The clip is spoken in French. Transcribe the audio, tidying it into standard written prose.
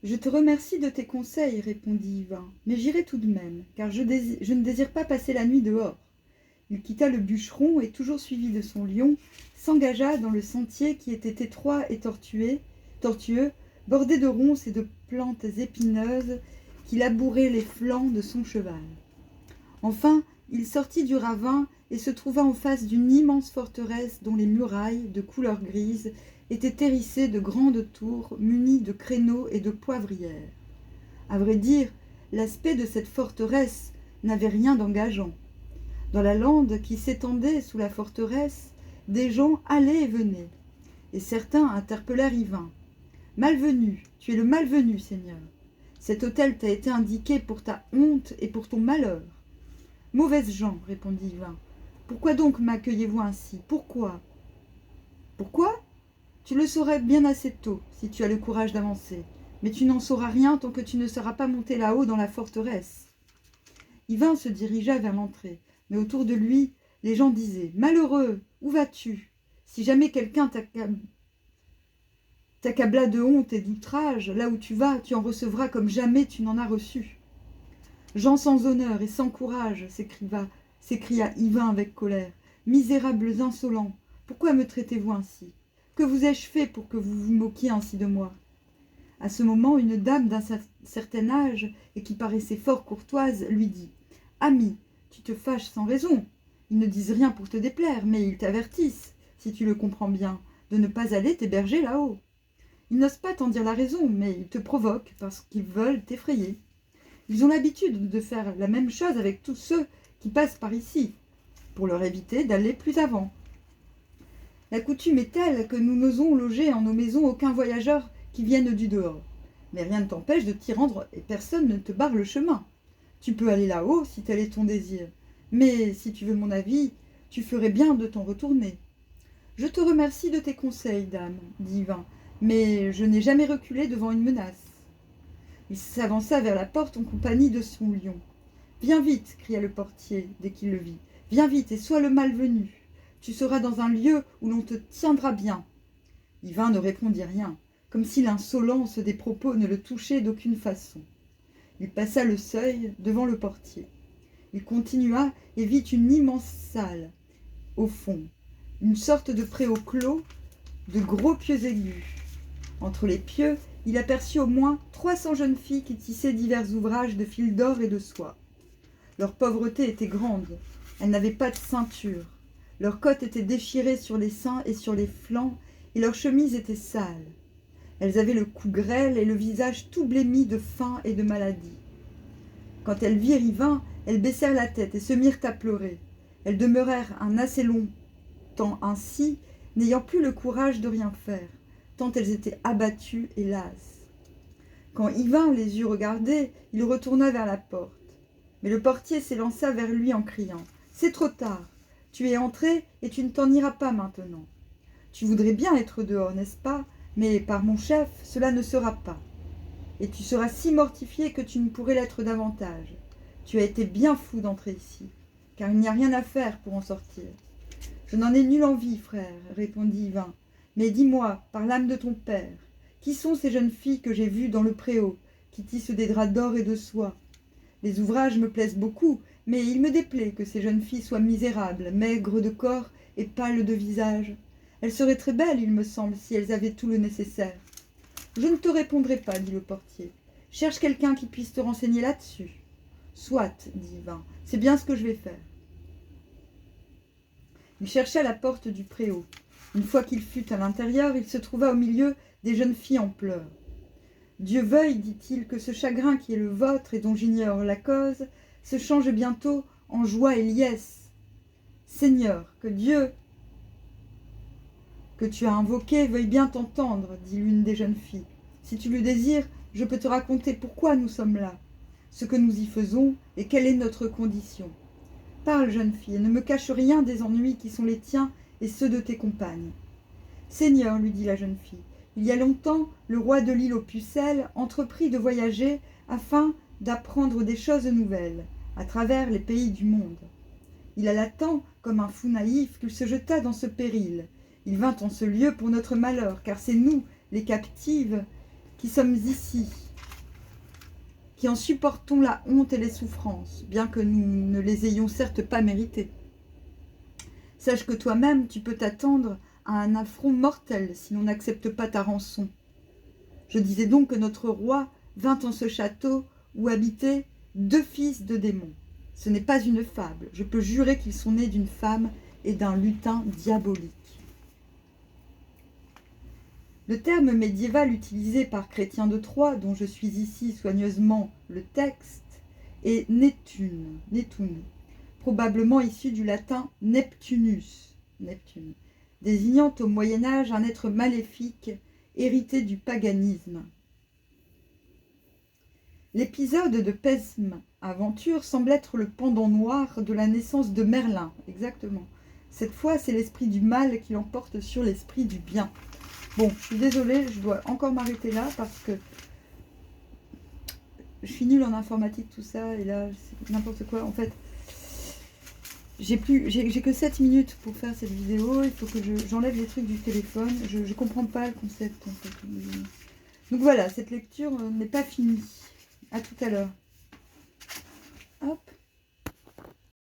Je te remercie de tes conseils, répondit Yvain, mais j'irai tout de même, car je ne désire pas passer la nuit dehors. Il quitta le bûcheron et, toujours suivi de son lion, s'engagea dans le sentier qui était étroit et tortueux, bordé de ronces et de plantes épineuses qui labouraient les flancs de son cheval. Enfin, il sortit du ravin et se trouva en face d'une immense forteresse dont les murailles, de couleur grise, étaient hérissées de grandes tours munies de créneaux et de poivrières. À vrai dire, l'aspect de cette forteresse n'avait rien d'engageant. Dans la lande qui s'étendait sous la forteresse, des gens allaient et venaient, et certains interpellèrent Yvain. « Malvenu, tu es le malvenu, Seigneur. Cet hôtel t'a été indiqué pour ta honte et pour ton malheur. » « Mauvaises gens, répondit Yvain. Pourquoi donc m'accueillez-vous ainsi? Pourquoi? Pourquoi? Tu le saurais bien assez tôt, si tu as le courage d'avancer, mais tu n'en sauras rien tant que tu ne seras pas monté là-haut dans la forteresse. Yvain se dirigea vers l'entrée, mais autour de lui, les gens disaient « Malheureux, où vas-tu? Si jamais quelqu'un t'accabla de honte et d'outrage, là où tu vas, tu en recevras comme jamais tu n'en as reçu. » Gens sans honneur et sans courage, s'écria Yvain avec colère. Misérables insolents, pourquoi me traitez-vous ainsi? Que vous ai-je fait pour que vous vous moquiez ainsi de moi? À ce moment, une dame d'un certain âge et qui paraissait fort courtoise lui dit « Ami, tu te fâches sans raison. Ils ne disent rien pour te déplaire, mais ils t'avertissent, si tu le comprends bien, de ne pas aller t'héberger là-haut. Ils n'osent pas t'en dire la raison, mais ils te provoquent parce qu'ils veulent t'effrayer. Ils ont l'habitude de faire la même chose avec tous ceux qui passent par ici, pour leur éviter d'aller plus avant. La coutume est telle que nous n'osons loger en nos maisons aucun voyageur qui vienne du dehors. Mais rien ne t'empêche de t'y rendre et personne ne te barre le chemin. Tu peux aller là-haut si tel est ton désir. Mais si tu veux mon avis, tu ferais bien de t'en retourner. Je te remercie de tes conseils, dame, dit Yvain, mais je n'ai jamais reculé devant une menace. Il s'avança vers la porte en compagnie de son lion. « Viens vite !» cria le portier dès qu'il le vit. « Viens vite et sois le malvenu. Tu seras dans un lieu où l'on te tiendra bien. » Yvain ne répondit rien, comme si l'insolence des propos ne le touchait d'aucune façon. Il passa le seuil devant le portier. Il continua et vit une immense salle, au fond, une sorte de préau clos, de gros pieux aigus. Entre les pieux, il aperçut au moins 300 jeunes filles qui tissaient divers ouvrages de fil d'or et de soie. Leur pauvreté était grande. Elles n'avaient pas de ceinture. Leurs cottes étaient déchirées sur les seins et sur les flancs, et leurs chemises étaient sales. Elles avaient le cou grêle et le visage tout blêmi de faim et de maladie. Quand elles virent Yvain, elles baissèrent la tête et se mirent à pleurer. Elles demeurèrent un assez long temps ainsi, n'ayant plus le courage de rien faire, tant elles étaient abattues et lasses. Quand Yvain les eut regardées, il retourna vers la porte. Mais le portier s'élança vers lui en criant « C'est trop tard, tu es entré et tu ne t'en iras pas maintenant. Tu voudrais bien être dehors, n'est-ce pas? Mais par mon chef, cela ne sera pas. Et tu seras si mortifié que tu ne pourrais l'être davantage. Tu as été bien fou d'entrer ici, car il n'y a rien à faire pour en sortir. » « Je n'en ai nulle envie, frère, répondit Yvain. Mais dis-moi, par l'âme de ton père, qui sont ces jeunes filles que j'ai vues dans le préau, qui tissent des draps d'or et de soie? Les ouvrages me plaisent beaucoup, mais il me déplaît que ces jeunes filles soient misérables, maigres de corps et pâles de visage. Elles seraient très belles, il me semble, si elles avaient tout le nécessaire. Je ne te répondrai pas, dit le portier. Cherche quelqu'un qui puisse te renseigner là-dessus. Soit, dit Yvain, c'est bien ce que je vais faire. Il chercha la porte du préau. Une fois qu'il fut à l'intérieur, il se trouva au milieu des jeunes filles en pleurs. « Dieu veuille, dit-il, que ce chagrin qui est le vôtre et dont j'ignore la cause se change bientôt en joie et liesse. Seigneur, que Dieu que tu as invoqué veuille bien t'entendre, dit l'une des jeunes filles. Si tu le désires, je peux te raconter pourquoi nous sommes là, ce que nous y faisons et quelle est notre condition. Parle, jeune fille, et ne me cache rien des ennuis qui sont les tiens et ceux de tes compagnes. Seigneur, lui dit la jeune fille, il y a longtemps, le roi de l'île aux pucelles entreprit de voyager afin d'apprendre des choses nouvelles à travers les pays du monde. Il alla tant comme un fou naïf qu'il se jeta dans ce péril. Il vint en ce lieu pour notre malheur, car c'est nous, les captives, qui sommes ici, qui en supportons la honte et les souffrances, bien que nous ne les ayons certes pas méritées. Sache que toi-même, tu peux t'attendre à un affront mortel si l'on n'accepte pas ta rançon. Je disais donc que notre roi vint en ce château où habitaient 2 fils de démons. Ce n'est pas une fable, je peux jurer qu'ils sont nés d'une femme et d'un lutin diabolique. Le terme médiéval utilisé par Chrétien de Troyes, dont je suis ici soigneusement le texte, est Neptune, probablement issu du latin Neptunus, Neptune, désignant au Moyen-Âge un être maléfique hérité du paganisme. L'épisode de Pesme Aventure semble être le pendant noir de la naissance de Merlin, exactement. Cette fois, c'est l'esprit du mal qui l'emporte sur l'esprit du bien. Bon, je suis désolée, je dois encore m'arrêter là parce que je suis nulle en informatique, tout ça, et là, c'est n'importe quoi. En fait, j'ai que 7 minutes pour faire cette vidéo, il faut que j'enlève les trucs du téléphone, je comprends pas le concept, en fait. Donc voilà, cette lecture n'est pas finie. À tout à l'heure. Hop.